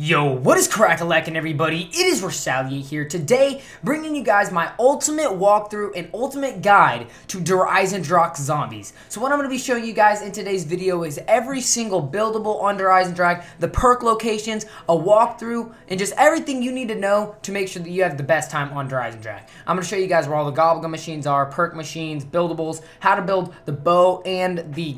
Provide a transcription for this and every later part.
Yo, what is crack-a-lackin' everybody? It is Rosalia here, today bringing you guys my ultimate walkthrough and ultimate guide to Eisendrache zombies. So what I'm going to be showing you guys in today's video is every single buildable under Eisendrache, the perk locations, a walkthrough, and just everything you need to know to make sure that you have the best time under Eisendrache. I'm going to show you guys where all the gobblegum machines are, perk machines, buildables, how to build the bow and the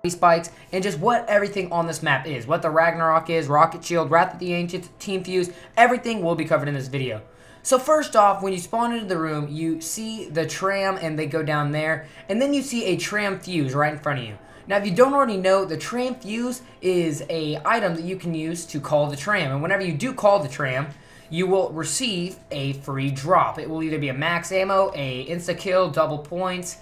spikes, and just what everything on this map is, what the Ragnarok is, Rocket Shield, Wrath of the Ancients, Team Fuse, everything will be covered in this video. So first off, when you spawn into the room, you see the tram and they go down there, and then you see a tram fuse right in front of you. Now if you don't already know, the tram fuse is a item that you can use to call the tram, and whenever you do call the tram, you will receive a free drop. It will either be a max ammo, a insta-kill, double points,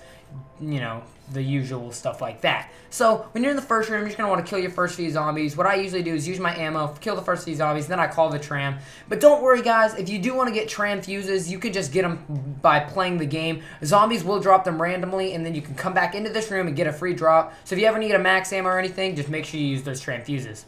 you know, the usual stuff like that. So when you're in the first room, you're just going to want to kill your first few zombies. What I usually do is use my ammo, kill the first few zombies, then I call the tram. But don't worry guys, if you do want to get tram fuses, you can just get them by playing the game. Zombies will drop them randomly, and then you can come back into this room and get a free drop. So if you ever need a max ammo or anything, just make sure you use those tram fuses.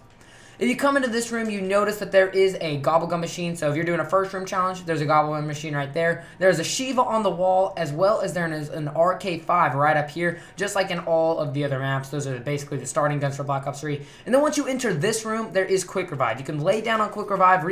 If you come into this room, you notice that there is a gobblegum machine. So if you're doing a first room challenge, there's a gobblegum machine right there. There's a Shiva on the wall, as well as there is an RK5 right up here, just like in all of the other maps. Those are basically the starting guns for Black Ops 3. And then once you enter this room, there is Quick Revive. You can lay down on Quick Revive,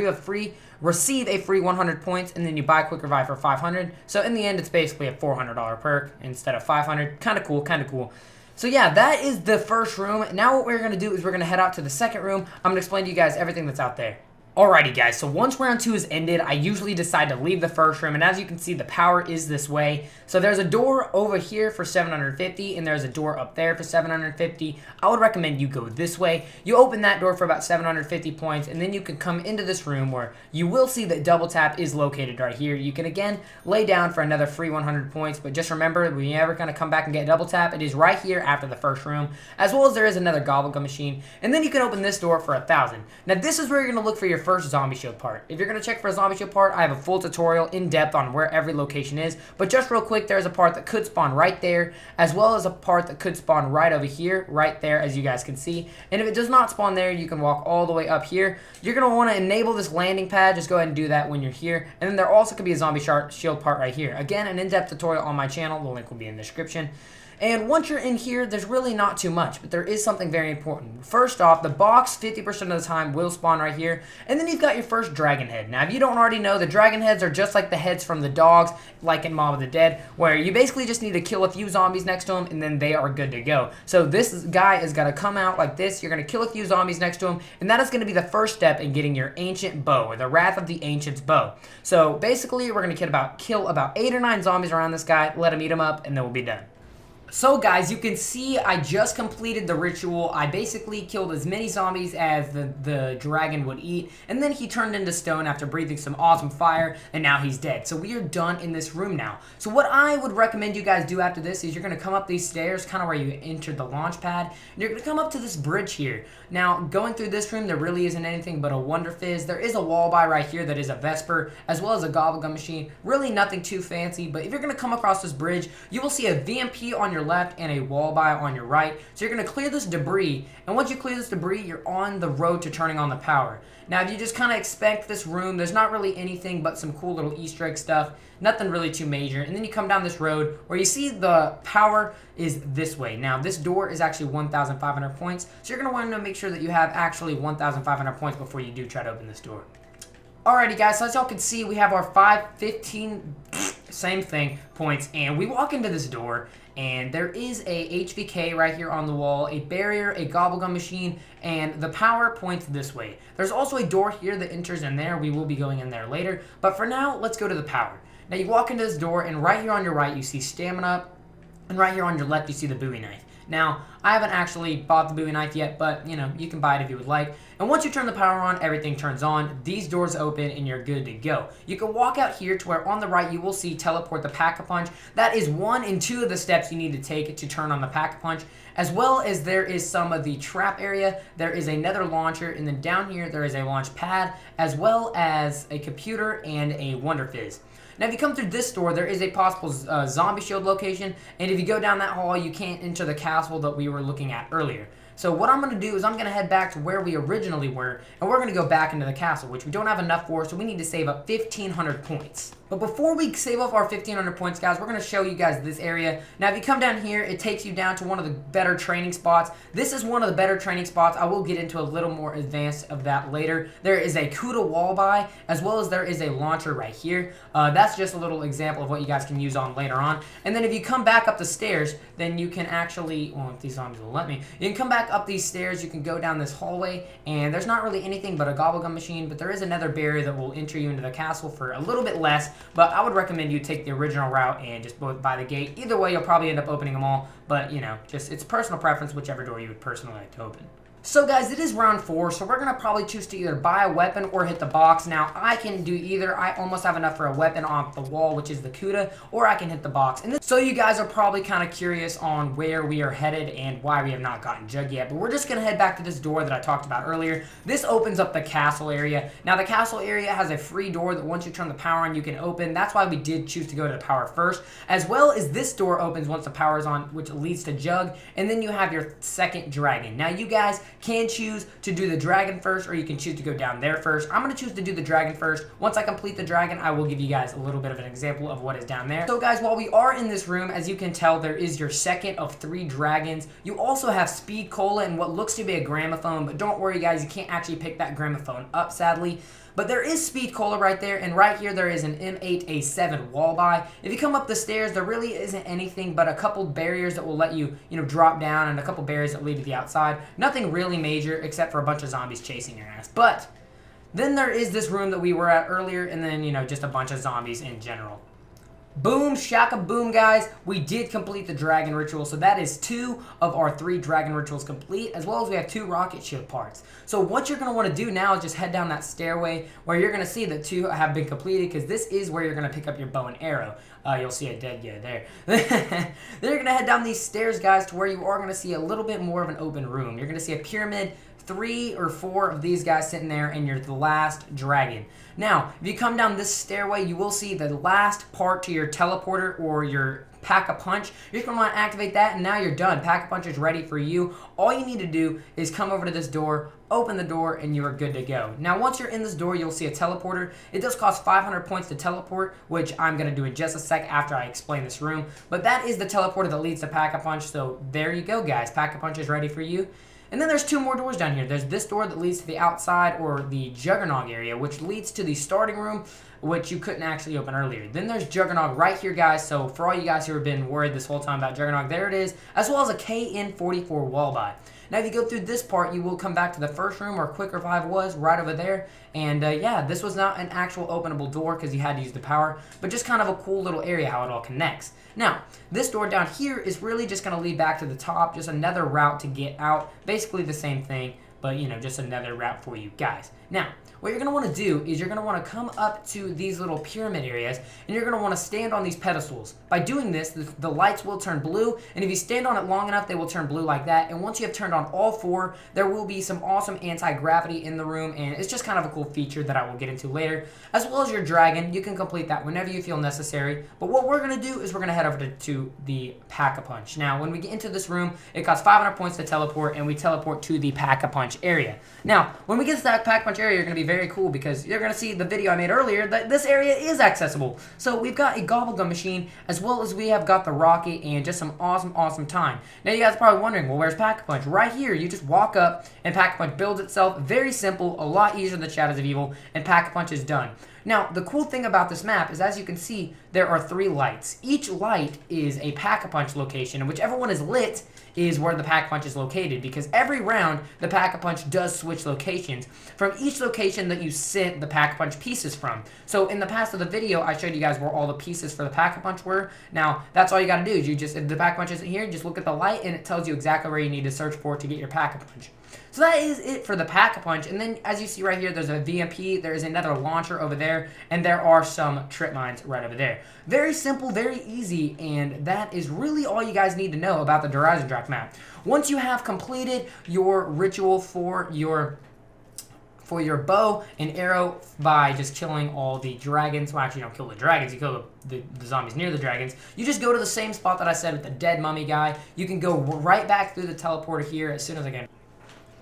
receive a free 100 points, and then you buy Quick Revive for 500. So in the end, it's basically a $400 perk instead of 500. Kind of cool, kind of cool. So yeah, that is the first room. Now what we're going to do is we're going to head out to the second room. I'm going to explain to you guys everything that's out there. Alrighty guys, so once round 2 is ended, I usually decide to leave the first room, and as you can see, the power is this way. So there's a door over here for 750, and there's a door up there for 750. I would recommend you go this way. You open that door for about 750 points, and then you can come into this room where you will see that double tap is located right here. You can again lay down for another free 100 points, but just remember, when you're ever going to come back and get double tap, it is right here after the first room, as well as there is another gobblegum machine, and then you can open this door for 1,000. Now this is where you're going to look for your first zombie shield part. If you're going to check for a zombie shield part, I have a full tutorial in depth on where every location is, but just real quick, there's a part that could spawn right there, as well as a part that could spawn right over here, right there, as you guys can see. And if it does not spawn there, you can walk all the way up here. You're going to want to enable this landing pad. Just go ahead and do that when you're here. And then there also could be a zombie shield part right here. Again, an in-depth tutorial on my channel. The link will be in the description. And once you're in here, there's really not too much, but there is something very important. First off, the box 50% of the time will spawn right here, and then you've got your first dragon head. Now, if you don't already know, the dragon heads are just like the heads from the dogs, like in Mob of the Dead, where you basically just need to kill a few zombies next to them, and then they are good to go. So this guy is going to come out like this. You're going to kill a few zombies next to him, and that is going to be the first step in getting your ancient bow, or the Wrath of the Ancients bow. So basically, we're going to kill about 8 or 9 zombies around this guy, let him eat them up, and then we'll be done. So guys, you can see I just completed the ritual. I basically killed as many zombies as the dragon would eat, and then he turned into stone after breathing some awesome fire, and now he's dead. So we are done in this room now. So what I would recommend you guys do after this is you're going to come up these stairs, kind of where you entered the launch pad, and you're going to come up to this bridge here. Now, going through this room, there really isn't anything but a Wonder Fizz. There is a wall by right here that is a Vesper, as well as a gobblegum machine. Really nothing too fancy, but if you're going to come across this bridge, you will see a VMP on your left and a wall by on your right. So you're going to clear this debris, and once you clear this debris, you're on the road to turning on the power. Now, if you just kind of expect this room, there's not really anything but some cool little Easter egg stuff, nothing really too major, and then you come down this road where you see the power is this way. Now, this door is actually 1,500 points, so you're going to want to make sure that you have actually 1,500 points before you do try to open this door. Alrighty guys, so as y'all can see, we have our 515, same thing, points, and we walk into this door, and there is a HVK right here on the wall, a barrier, a gobblegum machine, and the power points this way. There's also a door here that enters in there. We will be going in there later, but for now, let's go to the power. Now you walk into this door, and right here on your right, you see stamina, and right here on your left, you see the Bowie knife. Now, I haven't actually bought the Bowie knife yet, but, you know, you can buy it if you would like. And once you turn the power on, everything turns on. These doors open, and you're good to go. You can walk out here to where on the right, you will see teleport the Pack-a-Punch. That is 1 and 2 of the steps you need to take to turn on the Pack-a-Punch. As well as there is some of the trap area. There is another launcher, and then down here, there is a launch pad, as well as a computer and a Wonder Fizz. Now, if you come through this door, there is a possible zombie shield location, and if you go down that hall, you can't enter the castle that we were looking at earlier. So what I'm going to do is I'm going to head back to where we originally were, and we're going to go back into the castle, which we don't have enough for, so we need to save up 1,500 points. But before we save up our 1,500 points, guys, we're going to show you guys this area. Now, if you come down here, it takes you down to one of the better training spots. This is one of the better training spots. I will get into a little more advanced of that later. There is a Kuda wall by, as well as there is a launcher right here. That's just a little example of what you guys can use on later on. And then if you come back up the stairs, then you can actually, well, if these zombies will let me, you can come back up these stairs, you can go down this hallway, and there's not really anything but a gobblegum machine, but there is another barrier that will enter you into the castle for a little bit less. But I would recommend you take the original route and just go by the gate. Either way, you'll probably end up opening them all. But, you know, just it's personal preference, whichever door you would personally like to open. So guys, it is round 4, so we're going to probably choose to either buy a weapon or hit the box. Now, I can do either. I almost have enough for a weapon off the wall, which is the Kuda, or I can hit the box. And so you guys are probably kind of curious on where we are headed and why we have not gotten Jug yet. But we're just going to head back to this door that I talked about earlier. This opens up the castle area. Now, the castle area has a free door that once you turn the power on, you can open. That's why we did choose to go to the power first. As well as this door opens once the power is on, which leads to Jug. And then you have your second dragon. Now, you guys can choose to do the dragon first, or you can choose to go down there first. I'm going to choose to do the dragon first. Once I complete the dragon, I will give you guys a little bit of an example of what is down there. So guys, while we are in this room, as you can tell, there is your second of 3 dragons. You also have speed cola and what looks to be a gramophone, but don't worry guys, you can't actually pick that gramophone up, sadly. But there is speed cola right there, and right here there is an M8A7 wall by. If you come up the stairs, there really isn't anything but a couple barriers that will let you, drop down, and a couple barriers that lead to the outside. Nothing really major except for a bunch of zombies chasing your ass. But then there is this room that we were at earlier, and then, just a bunch of zombies in general. Boom, shaka boom, guys. We did complete the dragon ritual, so that is 2 of our 3 dragon rituals complete, as well as we have 2 rocket ship parts. So what you're going to want to do now is just head down that stairway where you're going to see that 2 have been completed, because this is where you're going to pick up your bow and arrow. You'll see a dead guy there. Then you're going to head down these stairs, guys, to where you are going to see a little bit more of an open room. You're going to see a pyramid, 3 or 4 of these guys sitting there, and you're the last dragon. Now, if you come down this stairway, you will see the last part to your teleporter or your Pack-a-Punch. You're just going to want to activate that, and now you're done. Pack-a-Punch is ready for you. All you need to do is come over to this door, open the door, and you are good to go. Now, once you're in this door, you'll see a teleporter. It does cost 500 points to teleport, which I'm going to do in just a sec after I explain this room. But that is the teleporter that leads to Pack-a-Punch, so there you go, guys. Pack-a-Punch is ready for you. And then there's 2 more doors down here. There's this door that leads to the outside, or the Juggernog area, which leads to the starting room, which you couldn't actually open earlier. Then there's Juggernog right here, guys. So for all you guys who have been worried this whole time about Juggernog, there it is, as well as a KN44 wall by. Now, if you go through this part, you will come back to the first room where Quick Revive was, right over there. And yeah, this was not an actual openable door because you had to use the power, but just kind of a cool little area how it all connects. Now, this door down here is really just going to lead back to the top, just another route to get out. Basically the same thing, but just another route for you guys. Now, what you're going to want to do is you're going to want to come up to these little pyramid areas, and you're going to want to stand on these pedestals. By doing this, the lights will turn blue, and if you stand on it long enough, they will turn blue like that. And once you have turned on all 4, there will be some awesome anti-gravity in the room, and it's just kind of a cool feature that I will get into later. As well as your dragon, you can complete that whenever you feel necessary. But what we're going to do is we're going to head over to the Pack-a-Punch. Now, when we get into this room, it costs 500 points to teleport, and we teleport to the Pack-a-Punch area. Now, when we get to that Pack-a-Punch area, you're going to be very cool because you're going to see the video I made earlier that this area is accessible. So we've got a gobblegum machine, as well as we have got the rocket and just some awesome time. Now you guys are probably wondering, well, where's Pack-a-Punch? Right here, you just walk up and Pack-a-Punch builds itself. Very simple, a lot easier than Shadows of Evil, and Pack-a-Punch is done. Now, the cool thing about this map is, as you can see, there are 3 lights. Each light is a Pack-a-Punch location, and whichever one is lit is where the Pack-a-Punch is located, because every round, the Pack-a-Punch does switch locations from each location that you sent the Pack-a-Punch pieces from. So, in the past of the video, I showed you guys where all the pieces for the Pack-a-Punch were. Now, that's all you gotta do, is if the Pack-a-Punch isn't here, just look at the light, and it tells you exactly where you need to search for to get your Pack-a-Punch. So that is it for the Pack-a-Punch, and then as you see right here, there's a VMP, there is another launcher over there, and there are some trip mines right over there. Very simple, very easy, and that is really all you guys need to know about the Eisendrache map. Once you have completed your ritual for for your bow and arrow by just killing all the dragons. Well, actually, you don't kill the dragons. You kill the zombies near the dragons. You just go to the same spot that I said with the dead mummy guy. You can go right back through the teleporter here as soon as I can.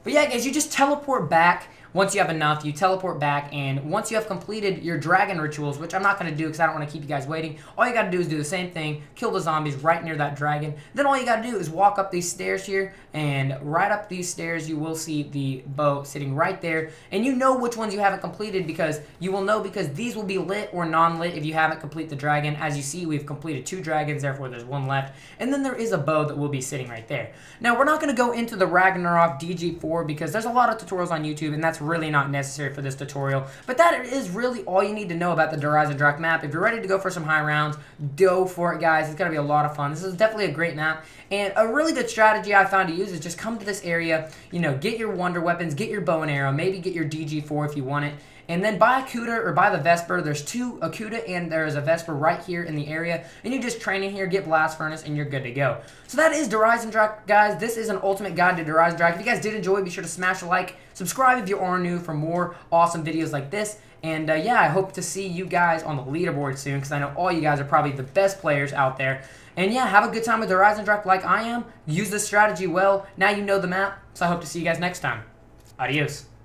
But yeah, guys, you just teleport back. Once you have enough, you teleport back, and once you have completed your dragon rituals, which I'm not going to do because I don't want to keep you guys waiting, all you got to do is do the same thing, kill the zombies right near that dragon. Then all you got to do is walk up these stairs here, and right up these stairs you will see the bow sitting right there, and you know which ones you haven't completed because you will know because these will be lit or non-lit if you haven't completed the dragon. As you see, we've completed 2 dragons, therefore there's 1 left, and then there is a bow that will be sitting right there. Now, we're not going to go into the Ragnarok DG4 because there's a lot of tutorials on YouTube, and that's really not necessary for this tutorial, but that is really all you need to know about the Eisendrache map. If you're ready to go for some high rounds, go for it, guys. It's going to be a lot of fun. This is definitely a great map, and a really good strategy I found to use is just come to this area, you know, get your wonder weapons, get your bow and arrow, maybe get your DG4 if you want it, and then buy a Cuda or buy the Vesper. There's 2, a Cuda and there's a Vesper right here in the area, and you just train in here, get Blast Furnace, and you're good to go. So that is Eisendrache, guys. This is an ultimate guide to Eisendrache. If you guys did enjoy, be sure to smash a like, subscribe if you are new for more awesome videos like this, and yeah, I hope to see you guys on the leaderboard soon, because I know all you guys are probably the best players out there. And yeah, have a good time with Eisendrache like I am. Use this strategy well. Now you know the map, so I hope to see you guys next time. Adios.